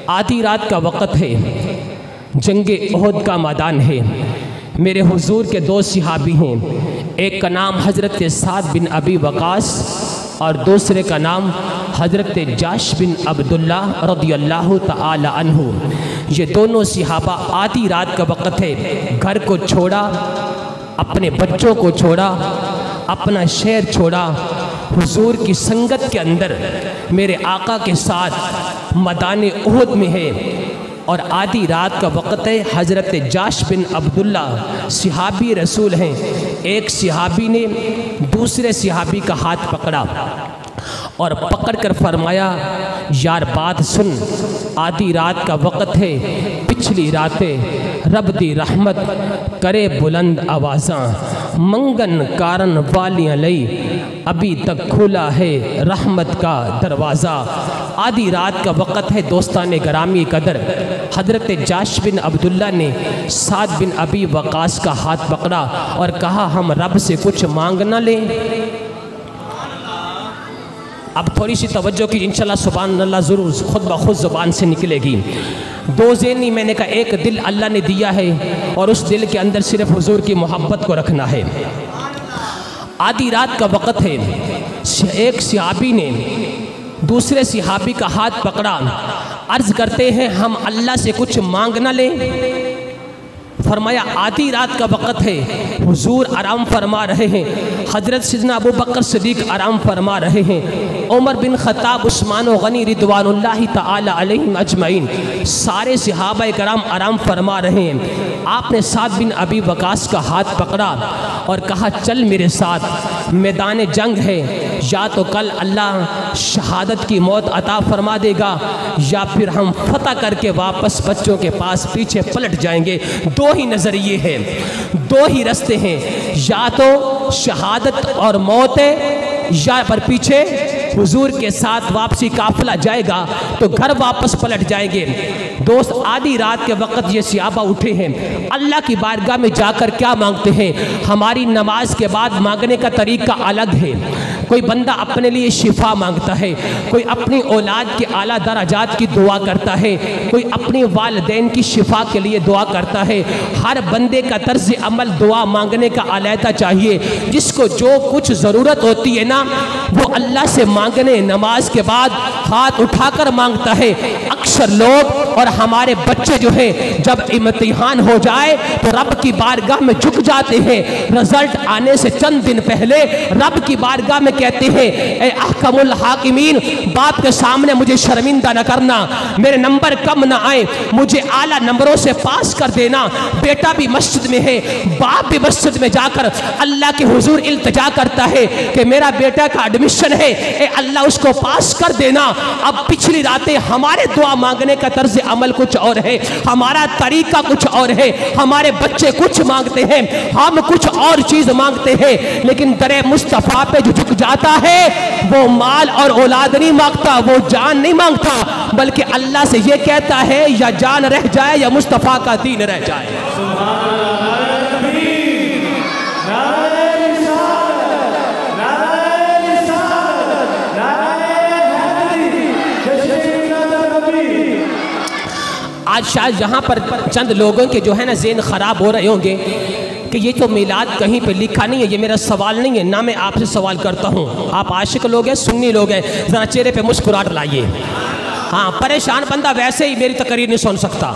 आधी रात का वक़्त है, जंगे ओहद का मैदान है। मेरे हुजूर के दो सहाबी हैं, एक का नाम हज़रत साद बिन अबी वक़ास और दूसरे का नाम हज़रत जाश बिन अब्दुल्ला रदियल्लाहु तआला अन्हु। ये दोनों सहाबा आधी रात का वक़्त है, घर को छोड़ा, अपने बच्चों को छोड़ा, अपना शहर छोड़ा, हुजूर की संगत के अंदर मेरे आका के साथ मैदान उहद में है। और आधी रात का वक़्त है। हज़रत जाश बिन अब्दुल्ला सहाबी रसूल हैं। एक सहाबी ने दूसरे सहाबी का हाथ पकड़ा और पकड़कर फरमाया, यार बात सुन, आधी रात का वक़्त है, पिछली रातें रब दी रहमत करे बुलंद आवाज़ां, मंगन कारण वालियां लई अभी तक खुला है रहमत का दरवाज़ा। आधी रात का वक़्त है दोस्तान गरामी कदर। हज़रत जाश बिन अब्दुल्ला ने साद बिन अबी वक़ास का हाथ पकड़ा और कहा, हम रब से कुछ मांग ना लें। अब थोड़ी सी तवज्जो की, इंशाल्लाह सुभान अल्लाह ज़रूर खुद ब खुद ज़ुबान से निकलेगी। दो ज़ेनी मैंने कहा, एक दिल अल्लाह ने दिया है और उस दिल के अंदर सिर्फ हुजूर की मोहब्बत को रखना है। आधी रात का वक़्त है, एक सहाबी ने दूसरे सहाबी का हाथ पकड़ा, अर्ज़ करते हैं हम अल्लाह से कुछ मांग ना लें। फरमाया आधी रात का वक़्त है, हुजूर आराम फरमा रहे हैं, हज़रत सैयदना अबू बकर सिद्दीक़ आराम फरमा रहे हैं, उमर बिन ख़त्ताब, उस्मान व गनी रिदवानुल्लाहि तआला अलैहिम अजमईन, सारे सहाबा कराम आराम फरमा रहे हैं। आपने साद बिन अबी वक़ास का हाथ पकड़ा और कहा, चल मेरे साथ, मैदान जंग है, या तो कल अल्लाह शहादत की मौत अता फरमा देगा या फिर हम फतह करके वापस बच्चों के पास पीछे पलट जाएंगे। दो ही नज़रिए हैं, दो ही रास्ते हैं, या तो शहादत और मौत है या पर पीछे हुजूर के साथ वापसी काफिला जाएगा तो घर वापस पलट जाएंगे। दोस्त, आधी रात के वक़्त ये सहाबा उठे हैं, अल्लाह की बारगाह में जाकर क्या मांगते हैं? हमारी नमाज के बाद मांगने का तरीका अलग है। कोई बंदा अपने लिए शिफा मांगता है, कोई अपनी औलाद के आला दराजात की दुआ करता है, कोई अपने वालिदैन की शिफा के लिए दुआ करता है। हर बंदे का तर्ज अमल दुआ मांगने का अलहदा चाहिए। जिसको जो कुछ ज़रूरत होती है ना, वो अल्लाह से मांगने नमाज के बाद हाथ उठाकर मांगता है। अक्सर लोग और हमारे बच्चे जो हैं, जब इम्तिहान हो जाए तो रब की बारगाह में झुक जाते हैं। रिजल्ट आने से चंद दिन पहले रब की बारगाह में कहते हैं, ए अहकमुल हाकिमीन, बाप के सामने मुझे शर्मिंदा न करना, मेरे नंबर कम ना आए, मुझे आला नंबरों से पास कर देना। बेटा भी मस्जिद में है, बाप भी मस्जिद में जाकर अल्लाह के हुजूर इल्तिजा करता है कि मेरा बेटा का एडमिशन है, ए अल्लाह उसको पास कर देना। अब पिछली रातें हमारे दुआ मांगने का तर्ज अमल कुछ और है, हमारा तरीका कुछ और है। हमारे बच्चे कुछ मांगते हैं, हम कुछ और चीज मांगते हैं, लेकिन दरे मुस्तफा पे जो झुक जाता है वो माल और औलाद नहीं मांगता, वो जान नहीं मांगता, बल्कि अल्लाह से ये कहता है या जान रह जाए या मुस्तफा का दीन रह जाए। आज शायद यहाँ पर चंद लोगों के जो है ना ज़हन ख़राब हो रहे होंगे कि ये तो मिलाद कहीं पे लिखा नहीं है। ये मेरा सवाल नहीं है, ना मैं आपसे सवाल करता हूँ। आप आशिक लोग हैं, सुन्नी लोग हैं, ज़रा चेहरे पे मुस्कुराहट लाइए। हाँ, परेशान बंदा वैसे ही मेरी तकरीर नहीं सुन सकता,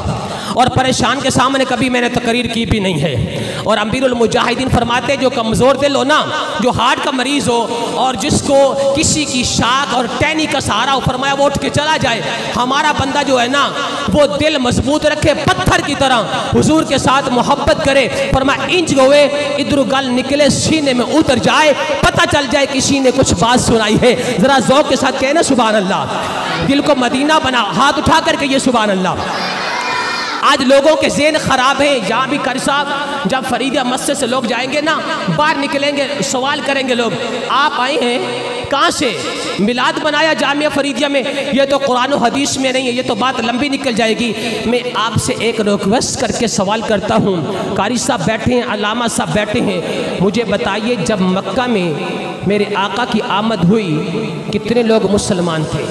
और परेशान के सामने कभी मैंने तकरीर की भी नहीं है। और अमीरुल मुजाहिदीन फरमाते, जो कमज़ोर दिल हो ना, जो हार्ट का मरीज़ हो और जिसको किसी की शाख और टहनी का सहारा हो, फरमाया वो उठ के चला जाए। हमारा बंदा जो है ना, वो दिल मजबूत रखे, पत्थर की तरह हुजूर के साथ मोहब्बत करे। फरमाया इंच गोए इधर गल निकले, सीने में उतर जाए, पता चल जाए किसी ने कुछ बात सुनाई है। ज़रा ज़ौक़ के साथ कहे ना सुभान अल्लाह, दिल को मदीना बना, हाथ उठा करके ये सुभान अल्लाह। आज लोगों के ज़हन ख़राब है। यहाँ भी कारी साहब, जब फरीदिया मस्जिद से लोग जाएंगे ना, बाहर निकलेंगे, सवाल करेंगे लोग, आप आए हैं कहाँ से? मिलाद बनाया जामिया फरीदिया में, ये तो कुरान और हदीस में नहीं है, ये तो बात लंबी निकल जाएगी। मैं आपसे एक रिक्वेस्ट करके सवाल करता हूँ, कारी साहब बैठे हैं, अल्लामा साहब बैठे हैं, मुझे बताइए जब मक्का में मेरे आका की आमद हुई कितने लोग मुसलमान थे?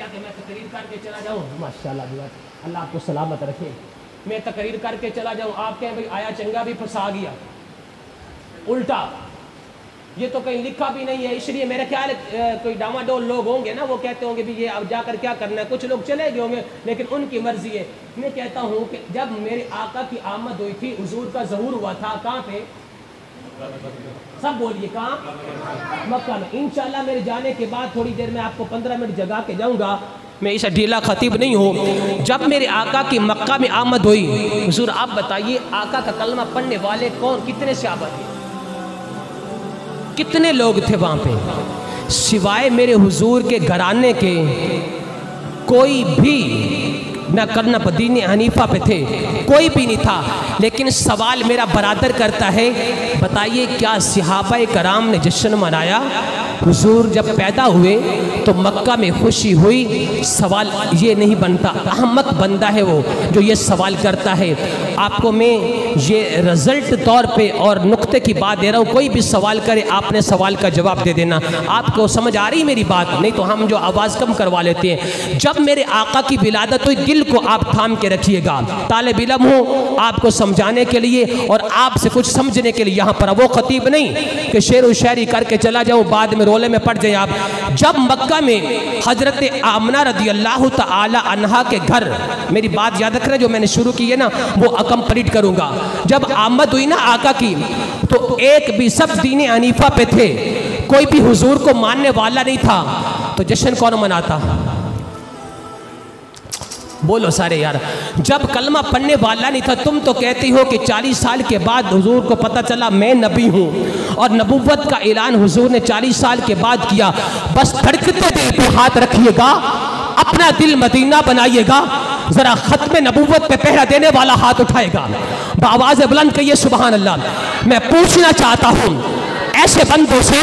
क्या कि मैं तकरीर करके चला जाऊँ? माशाल्लाह दुआ, अल्लाह आपको सलामत रखे। मैं तकरीर करके चला जाऊँ, आप कहें भाई आया चंगा भी फंसा गया। उल्टा ये तो कहीं लिखा भी नहीं है, इसलिए मेरा ख्याल कोई डामाडोल लोग होंगे ना, वो कहते होंगे भी ये अब जाकर क्या करना है। कुछ लोग चले गए होंगे, लेकिन उनकी मर्जी है। मैं कहता हूँ कि जब मेरे आका की आमद हुई थी, हुजूर का ज़हूर हुआ था, कहाँ पे? सब बोलिए, कहाँ? मक्का में। इंशाल्लाह मेरे जाने के बाद थोड़ी देर में आपको 15 मिनट जगा के जाऊँगा। मैं इसे ढीला खतीब नहीं हूँ। जब मेरे आका की मक्का में आमद हुई, हुजूर आप बताइए आका का कलमा पढ़ने वाले कौन, कितने सहाबा थे, कितने लोग थे वहाँ पे? सिवाय मेरे हुजूर के घराने के कोई भी न करना दीन हनीफा पे थे, कोई भी नहीं था। लेकिन सवाल मेरा बरादर करता है, बताइए क्या सहाबा कराम ने जश्न मनाया? हुजूर जब पैदा हुए तो मक्का में खुशी हुई। सवाल ये नहीं बनता, अहमक बंदा है वो जो ये सवाल करता है। आपको मैं ये रिजल्ट तौर पे और नुक्ते की बात दे रहा हूँ, कोई भी सवाल करे आपने सवाल का जवाब दे देना। आपको समझ आ रही मेरी बात? नहीं तो हम जो आवाज़ कम करवा लेते हैं। जब मेरे आका की विलादत हुई, दिल को आप थाम के रखिएगा। तालिब इल्म हूँ आपको समझाने के लिए और आपसे कुछ समझने के लिए यहाँ पर। वो खतीब नहीं कि शेर व शायरी करके चला जाऊँ, बाद में रोले में पड़ जाए आप। जब मक्का में हजरत आमना रदी अल्लाह तआला अन्हा के घर, मेरी बात याद रखना जो मैंने शुरू की है ना वो कंप्लीट करूंगा। जब आमद हुई ना आका की, तो एक भी, सब दीन हनीफा पे थे, कोई भी हुजूर को मानने वाला नहीं था। तो जश्न कौन मनाता? बोलो सारे यार। जब कलमा पढ़ने वाला नहीं था, तुम तो कहती हो कि 40 साल के बाद हुजूर को पता चला मैं नबी हूँ, और नबुव्वत का ऐलान हुजूर ने 40 साल के बाद किया। बस धड़कते दिल पे हाथ रखिएगा, अपना दिल मदीना बनाइएगा। जरा खत्म नबुव्वत पे पहरा देने वाला हाथ उठाएगा, बावाज़ बुलंद कहिए सुभान अल्लाह। मैं पूछना चाहता हूँ ऐसे बंदों से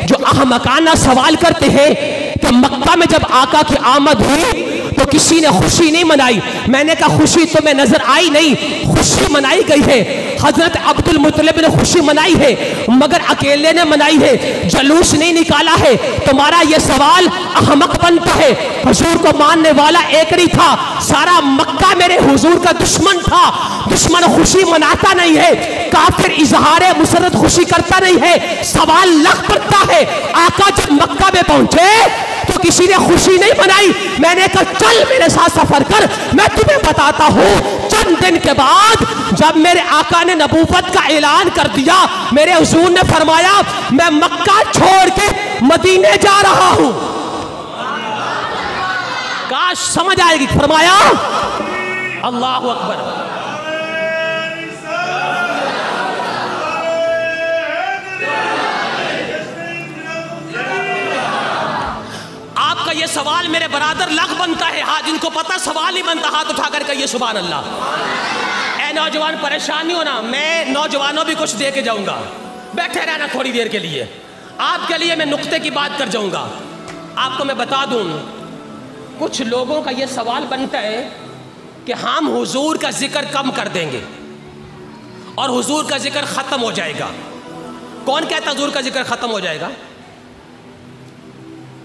जो अहमकाना सवाल करते हैं कि मक्का में जब आका की आमद हुई तो किसी ने खुशी नहीं मनाई। मैंने कहा खुशी तो मैं नजर आई नहीं, खुशी मनाई गई है। हजरत अब्दुल मुत्तलिब ने खुशी मनाई है, मगर अकेले ने मनाई है, जलूस नहीं निकाला है। तुम्हारा ये सवाल अहमक बनता है। हुजूर को मानने वाला एक नहीं था, सारा मक्का मेरे हुजूर का दुश्मन था। दुश्मन खुशी मनाता नहीं है, काफिर इजहार मुसरत खुशी करता नहीं है। सवाल लग पड़ता है, आका जब मक्का में पहुंचे तो किसी ने खुशी नहीं मनाई। मैंने कहा चल मेरे साथ सफर कर, मैं तुम्हें बताता हूँ। चंद दिन के बाद जब मेरे आका ने नबूवत का ऐलान कर दिया, मेरे हुजूर ने फरमाया मैं मक्का छोड़ के मदीने जा रहा हूँ। काश समझ आएगी। फरमाया अल्लाहु अकबर। आपका ये सवाल मेरे बरादर लग बनता है। हाँ, जिनको पता सवाल ही बनता हाथ उठा कर कहिए सुभान अल्लाह। ऐ नौजवान परेशान नहीं होना, मैं नौजवानों भी कुछ दे के जाऊंगा। बैठे रहना थोड़ी देर के लिए, आपके लिए मैं नुक्ते की बात कर जाऊंगा। आपको मैं बता दूं, कुछ लोगों का ये सवाल बनता है कि हम हुजूर का जिक्र कम कर देंगे और हुजूर का जिक्र खत्म हो जाएगा। कौन कहता हुजूर का जिक्र खत्म हो जाएगा?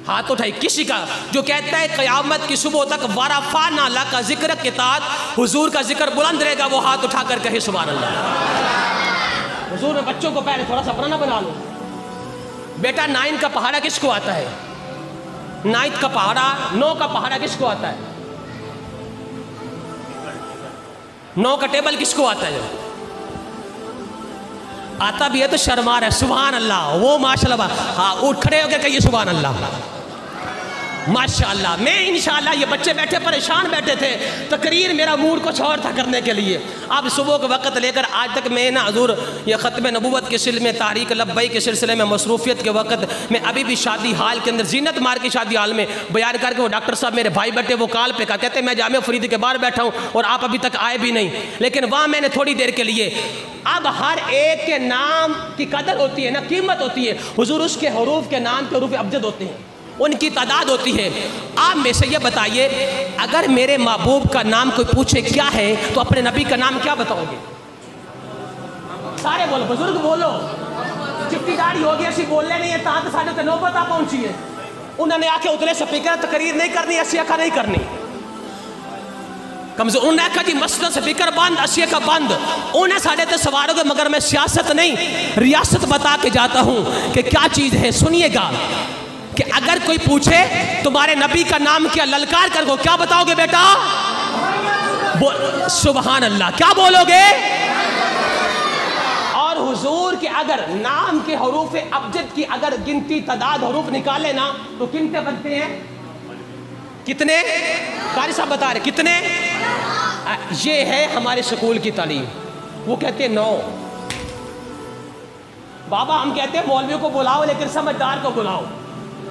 हाथ उठाई किसी का जो कहता है क़यामत की सुबह तक वरफा नाला का जिक्र के साथ हुजूर का जिक्र बुलंद रहेगा, वो हाथ उठा कर कहे सुभान अल्लाह। हुजूर में बच्चों को पहले थोड़ा सा अपना बना लो। बेटा 9 का पहाड़ा किसको आता है? 9 का पहाड़ा, 9 का पहाड़ा किसको आता है? 9 का टेबल किसको आता है? आता भी है तो शर्मा है। सुभान अल्लाह, वो माशाल्लाह। हाँ, उठ खड़े होकर कहिए सुभान अल्लाह। माशाल्लाह। मैं इंशाल्लाह, ये बच्चे बैठे परेशान बैठे थे, तकरीर मेरा मूड कुछ और था करने के लिए। अब सुबह के वक्त लेकर आज तक मैं ना हजूर ये ख़त्म नबूवत के सिलसिले में, तारीक लब्बई के सिलसिले में, मसरूफियत के वक्त मैं अभी भी शादी हाल के अंदर, जीनत मार की शादी हाल में बयान करके, वो डॉक्टर साहब मेरे भाई बैठे, वो कॉल पे कहते मैं जामिया फरीद के बाहर बैठा हूँ और आप अभी तक आए भी नहीं। लेकिन वहाँ मैंने थोड़ी देर के लिए, अब हर एक के नाम की कदर होती है ना, कीमत होती है। हुजूर उसके हरूफ के नाम के हरूफ अबजद होते हैं, उनकी तादाद होती है। आप में से ये बताइए, अगर मेरे महबूब का नाम कोई पूछे क्या है, तो अपने नबी का नाम क्या बताओगे? सारे बोलो, बुजुर्ग बोलो। चिट्टी दाढ़ी हो गई, ऐसी बोलने नहीं है, ताकि साढ़े तो नौबत आ पहुंची है। उन्होंने आके उतले स्पीकर तकरीर नहीं करनी, असी आखा नहीं करनी। कम से उन्हें आखा जी मस्जिद स्पीकर बंद, असी आखा बंद। उन्हें साढ़े ते सवारोगे, मगर मैं सियासत नहीं रियासत बता के जाता हूँ कि क्या चीज़ है। सुनिएगा कि अगर कोई पूछे तुम्हारे नबी का नाम क्या, ललकार कर को क्या बताओगे बेटा? सुभान अल्लाह, क्या बोलोगे? और हुजूर के अगर नाम के हरूफ अबजद की अगर गिनती तादाद हरूफ निकाले ना तो कितने बनते हैं? कितने? कारी साहब बता रहे कितने? ये है हमारे स्कूल की तालीम। वो कहते हैं 9। बाबा हम कहते हैं मौलवियों को बुलाओ लेकिन समझदार को बुलाओ,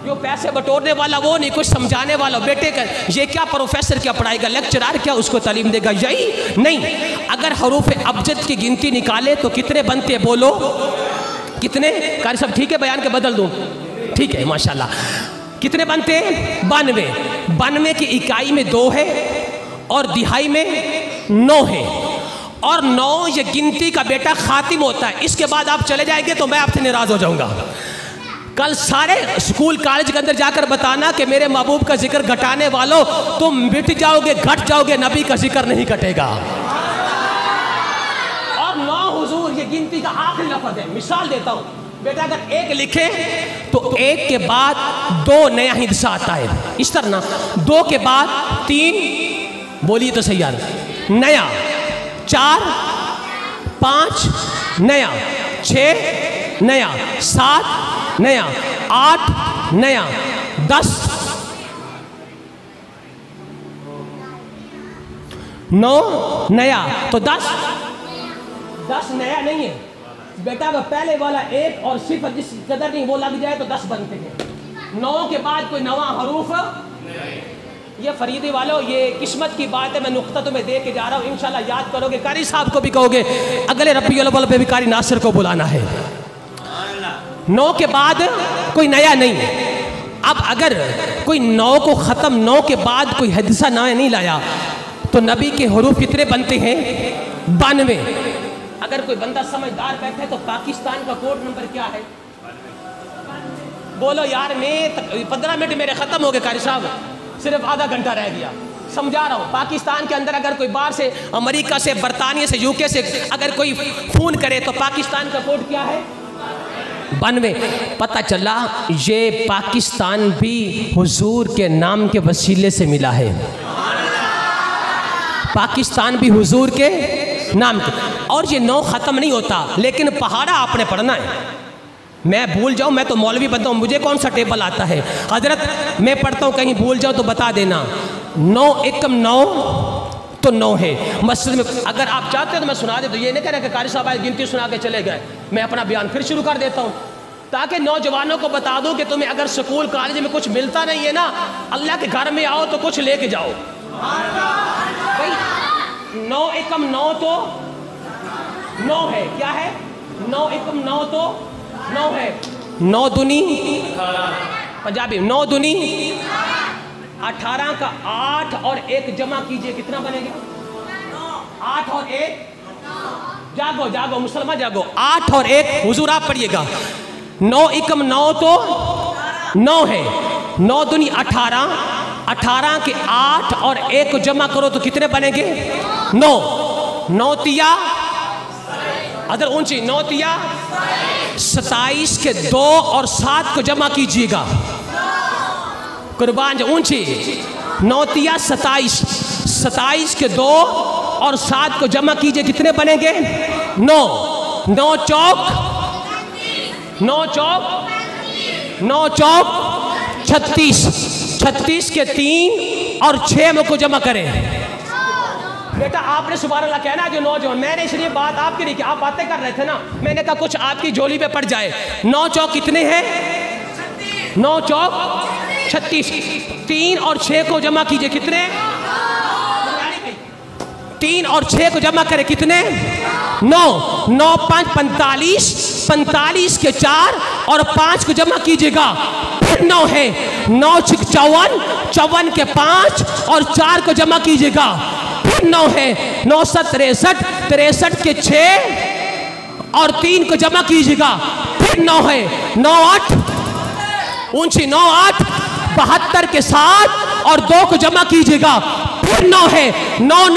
जो पैसे बटोरने वाला वो नहीं, कुछ समझाने वाला। बेटे का ये क्या प्रोफेसर क्या पढ़ाएगा, लेक्चरर क्या उसको तालीम देगा, यही नहीं। अगर हरूफ अबजद की गिनती निकाले तो कितने बनते? बोलो कितने? कारी साहब ठीक है, बयान के बदल दूं? ठीक है माशाल्लाह। कितने बनते हैं? 92। 92 की इकाई में 2 है और दिहाई में 9 है। और 9 ये गिनती का बेटा खातिम होता है। इसके बाद आप चले जाएंगे तो मैं आपसे नाराज हो जाऊंगा। कल सारे स्कूल कॉलेज के अंदर जाकर बताना कि मेरे महबूब का जिक्र घटाने वालों तुम मिट जाओगे, घट जाओगे, नबी का जिक्र नहीं घटेगा। और 9 हुजूर ये गिनती का आखिरी लफ्ज़ है। मिसाल देता हूँ बेटा, अगर 1 लिखे तो 1 के बाद 2 नया हिस्सा आता है। इस तरह ना 2 के बाद 3, बोलिए तो सही यार, नया 4, 5 नया, 6 नया, 7 नया, 8 नया, 10 9 नया, तो 10 नया नहीं है बेटा। वो पहले वाला 1 और सिर्फ जिस कदर नहीं वो लग जाए तो 10 बनते हैं। 9 के बाद कोई नवा हरूफ। ये फरीदी वालों ये किस्मत की बात है। मैं नुक्ता तुम्हें दे के जा रहा हूँ, इंशाल्लाह याद करोगे। कारी साहब को भी कहोगे अगले रब्बी अव्वल पे भी कारी नासिर को बुलाना है। 9 के बाद कोई नया नहीं। अब अगर कोई 9 को ख़त्म, 9 के बाद कोई हदीसा नया नहीं लाया तो नबी के हरूफ कितने बनते हैं? 92। अगर कोई बंदा समझदार बैठा है तो पाकिस्तान का कोड नंबर क्या है? बोलो यार, मैं 15 मिनट मेरे ख़त्म हो गए कारी साहब, सिर्फ आधा घंटा रह गया। समझा रहा हूँ, पाकिस्तान के अंदर अगर कोई बाहर से, अमेरिका से, बरतानिया से, यूके से अगर कोई फ़ोन करे तो पाकिस्तान का कोड क्या है? 92। पता चला ये पाकिस्तान भी हुजूर के नाम के वसीले से मिला है। पाकिस्तान भी हुजूर के नाम के। और ये 9 ख़त्म नहीं होता, लेकिन पहाड़ा आपने पढ़ना है। मैं भूल जाऊँ, मैं तो मौलवी बनता हूँ, मुझे कौन सा टेबल आता है? हजरत मैं पढ़ता हूँ, कहीं भूल जाओ तो बता देना। 9 एकम 9 तो 9 है। मस्जिद में अगर आप चाहते हो तो मैं सुना दे, तो ये नहीं कहना कि कारी साहब गिनती सुना के चले गए। मैं अपना बयान फिर शुरू कर देता हूँ ताकि नौजवानों को बता दूँ कि तुम्हें अगर स्कूल कॉलेज में कुछ मिलता नहीं है ना, अल्लाह के घर में आओ तो कुछ लेके जाओ। भाई 9 एकम 9 तो 9 है। क्या है? 9 एकम 9 तो 9 है। 9 दूनी पंजाबी 9 दूनी 18 का 8 और 1 जमा कीजिए, कितना बनेगा? 8 और 1 जागो जागो मुसलमान जागो। 8 और 1 हुजूर आप पढ़िएगा। 9 एकम 9 तो 9 है। 9 दूनी 18, 18 के 8 और 1 को जमा करो तो कितने बनेंगे? 9। 9 तिया अदर ऊंची 9 तिया 27 के 2 और 7 को जमा कीजिएगा। कुर्बान ऊंची 9 तिया 27, 27 के 2 और 7 को जमा कीजिए, कितने बनेंगे? 9। 9 चौक 9 चौक 9 चौक 36, 36 के 3 और 6 को जमा करें। बेटा आपने सुभान अल्लाह कहना जो नौजवान, मैंने इसलिए बात आपकी नहीं की, आप बातें कर रहे थे ना, मैंने कहा कुछ आपकी झोली पे पड़ जाए। 9 चौक कितने हैं? 9 चौक 36, 3 और 6 को जमा कीजिए, कितने? 3 और 6 को जमा करें, कितने? 9। 9 5 45, 45 के 4 और 5 को जमा कीजिएगा, फिर 9 है। 9 6 54, 54 के 5 और 4 को जमा कीजिएगा, फिर 9 है। 9 7 63, 63 के 6 और 3 को जमा कीजिएगा, फिर 9 है। 9 8 ऊंची 9 8 72 के साथ और 2 को जमा कीजिएगा फिर 9 है। 9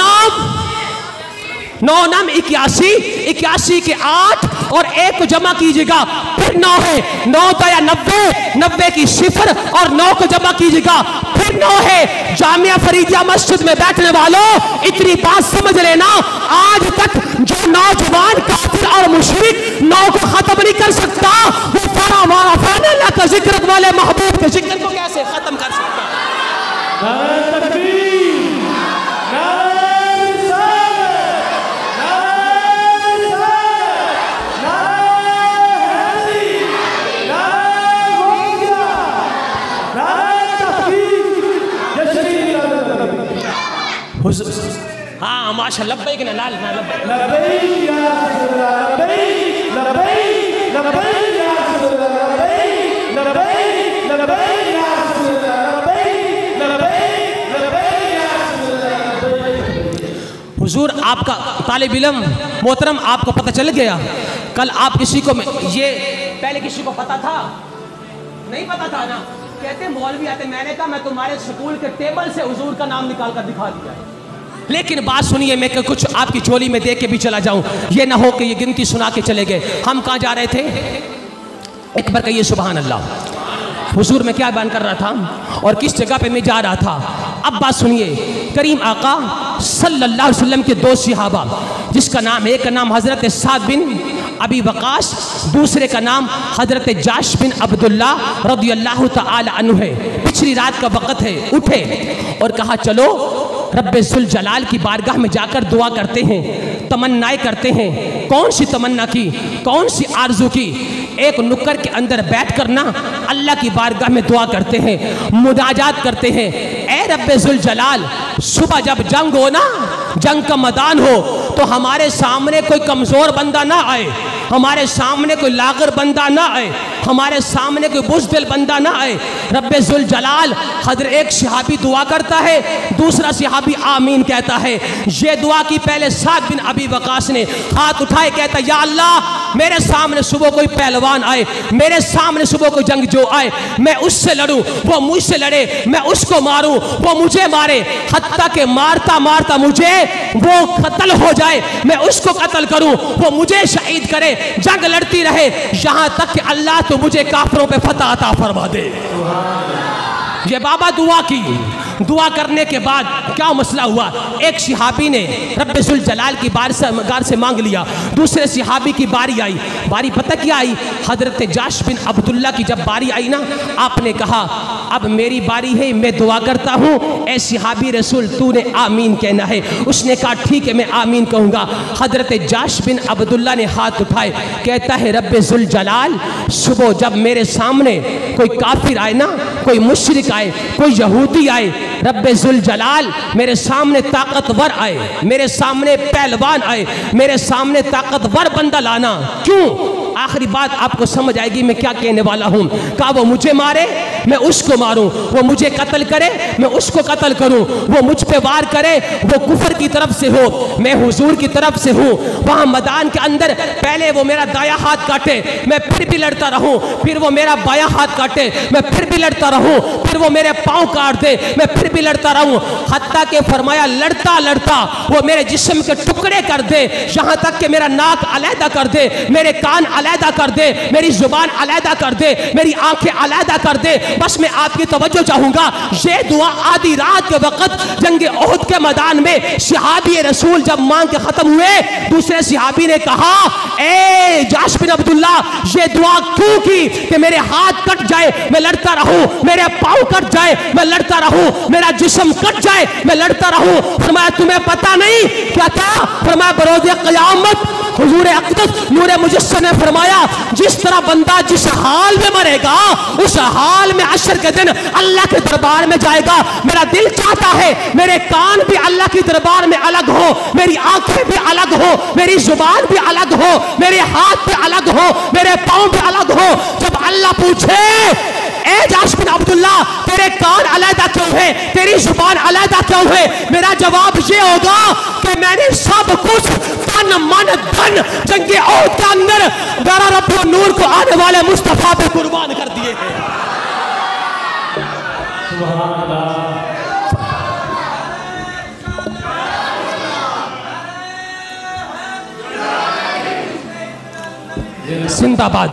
नाम 81, 81 के 8 और 1 को जमा कीजिएगा फिर 9 है। 9 दया 90, 90 की 0 और 9 को जमा कीजिएगा फिर 9 है। जामिया फरीदिया मस्जिद में बैठने वालों इतनी बात समझ लेना, आज तक जो नौजवान काफिर और मुशरिक 9 को खत्म नहीं कर सकता, वो फरा मारा फैला का जिक्र वाले महबूब के जिक्र को कैसे खत्म कर सकता है? हाँ माशाअल्लाह, लब्बैक ना लाल ना लब्बैक या लब्बैक लब्बैक लब्बैक या लब्बैक लब्बैक लब्बैक या लब्बैक लब्बैक या। हुजूर आपका तालिब इल्म मोहतरम, आपको पता चल गया कल आप किसी को ये पहले किसी को पता था? नहीं पता था ना। कहते मौलवी आते, मैंने कहा मैं तुम्हारे स्कूल के टेबल से हुजूर का नाम निकाल कर दिखा दिया है। लेकिन बात सुनिए, मैं कुछ आपकी चोली में दे के भी चला जाऊं, ये ना हो कि ये गिनती सुना के चले गए। हम कहाँ जा रहे थे? एक बार कहिए सुभान अल्लाह। हुजूर में क्या बयान कर रहा था और किस जगह पे मैं जा रहा था? अब बात सुनिए, करीम आका सल्लल्लाहु अलैहि वसल्लम के 2 सहाबा, जिसका नाम, एक का नाम हजरत साद बिन अबी वकास, दूसरे का नाम हजरत जाश बिन अब्दुल्ला रदियल्लाहु ताला अन्हु है। पिछली रात का वक़्त है, उठे और कहा चलो रब्बे जुल जलाल की बारगाह में जाकर दुआ करते हैं, तमन्नाएं करते हैं। कौन सी तमन्ना की, कौन सी आरजू की? एक नुक्कर के अंदर बैठ कर ना अल्लाह की बारगाह में दुआ करते हैं, मुनाजात करते हैं। ए रब्बे जुल जलाल, सुबह जब जंग हो ना, जंग का मैदान हो, तो हमारे सामने कोई कमज़ोर बंदा ना आए, हमारे सामने कोई लागर बंदा ना आए, हमारे सामने कोई बुज़दिल बंदा ना आए। रब्बे जुल जलाल, हज़रत एक सहाबी दुआ करता है, दूसरा सहाबी आमीन कहता है। ये दुआ की पहले साद बिन अबी वकास ने हाथ उठाए, कहता या अल्लाह, मेरे सामने सुबह कोई पहलवान आए, मेरे सामने सुबह कोई जंग जो आए, मैं उससे लड़ूं, वो मुझसे लड़े, मैं उसको मारूं, वो मुझे मारे, हत्ता के मारता मारता मुझे वो कत्ल हो जाए, मैं उसको कत्ल करूं, वो मुझे शहीद करे, जंग लड़ती रहे यहां तक कि अल्लाह तो मुझे काफिरों पे फतह अता फरमा दे। ये बाबा दुआ की। दुआ करने के बाद क्या मसला हुआ? एक सहाबी ने रब्बे जुल जलाल की बारगाह से मांग लिया, दूसरे सहाबी की बारी आई। बारी पता क्या आई? हजरत जाश बिन अब्दुल्ला की जब बारी आई ना, आपने कहा अब मेरी बारी है, मैं दुआ करता हूँ, ऐ सहाबी रसूल तूने आमीन कहना है। उसने कहा ठीक है, मैं आमीन कहूँगा। हजरत जाश बिन अब्दुल्ला ने हाथ उठाए, कहता है रब्बे जुल जलाल, सुबह जब मेरे सामने कोई काफिर आए ना, कोई मुशरिक आए, कोई यहूदी आए, रब्बे जुल जलाल मेरे सामने ताकतवर आए, मेरे सामने पहलवान आए, मेरे सामने ताकतवर बंदा लाना। क्यों? आखिरी बात आपको समझ आएगी मैं क्या कहने वाला हूँ। कहा वो मुझे मारे, मैं उसको मारूं, वो मुझे कत्ल करे, मैं उसको कत्ल करूं, वो मुझ पे वार करे, वो कुफर की तरफ से हो, मैं हुजूर की तरफ से हूँ। वहाँ मैदान के अंदर पहले वो मेरा दाया हाथ काटे, मैं फिर भी लड़ता रहूं, फिर वो मेरा बाया हाथ काटे, मैं फिर भी लड़ता रहूं, फिर वो मेरे पाँव काट दे, मैं फिर भी लड़ता रहूं। हत्ता के फरमाया लड़ता लड़ता वो मेरे जिस्म के टुकड़े कर दे, यहाँ तक कि मेरा नाक अलहदा कर दे, मेरे कान अलहदा कर दे, मेरी जुबान अलहदा कर दे, मेरी आंखें अलहदा कर दे। बस मैं आपकी तवज्जो चाहूंगा, ये दुआ आधी रात के वक्त जंगे ओहद के मैदान में सहाबी रसूल जब मांग के खत्म हुए, दूसरे सहाबी ने कहा ए जाश बिन अब्दुल्ला, ये दुआ क्यों की कि मेरे हाथ कट जाए मैं लड़ता रहूं, मेरे पाँव कट जाए मैं लड़ता रहूं, मेरा जिस्म कट जाए मैं लड़ता रहूं। फरमाया तुम्हें पता नहीं क्या था? फरमाया बरोज़े क़यामत हुजूर अक़दस नूरे मुजस्सम ने फरमाया जिस तरह बंदा जिस हाल में मरेगा उस हाल में अशर के दिन अल्लाह के दरबार में जाएगा। मेरा दिल चाहता है मेरे कान भी अल्लाह के दरबार में अलग हो, मेरी आंखें भी अलग हो, मेरी जुबान भी अलग हो, मेरे हाथ भी अलग हो, मेरे पाँव भी अलग हो। जब अल्लाह पूछे ए जाश बिन अब्दुल्ला तेरे कान अलहदा क्यों है, तेरी जुबान अलहदा क्यों है, मेरा जवाब ये होगा कि मैंने सब कुछ तन मन धन जंगे ओहद के अंदर दरा रब्बुल नूर को आने वाले मुस्तफा पे कुर्बान कर दिए हैं। जिंदाबाद।